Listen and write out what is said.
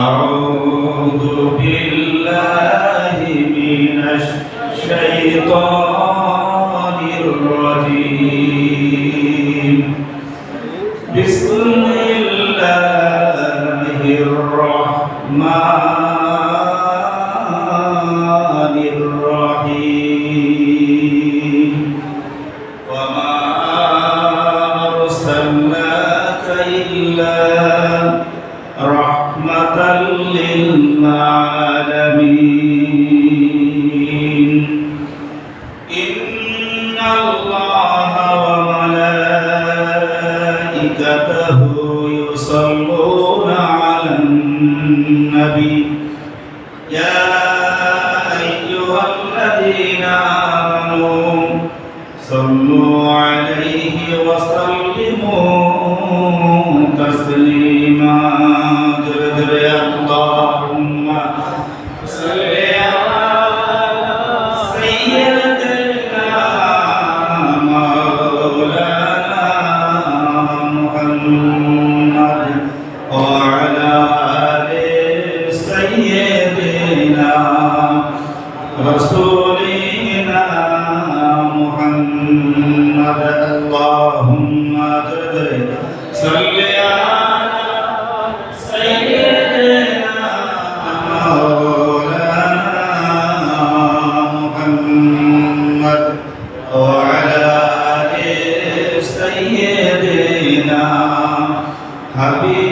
أعوذ بالله من الشيطان الرجيم بسم الله الرحمن الرحيم وما أرسلناك إلا رحمة للعالمين إن الله وملائكته يصلون على النبي يا أيها الذين آمنوا صلوا عليه وسلموا تسليما اللهم صل على سيدنا مولانا محمد وعلى آل سيدنا رسولنا محمد اللهم صل على سيدنا حبيب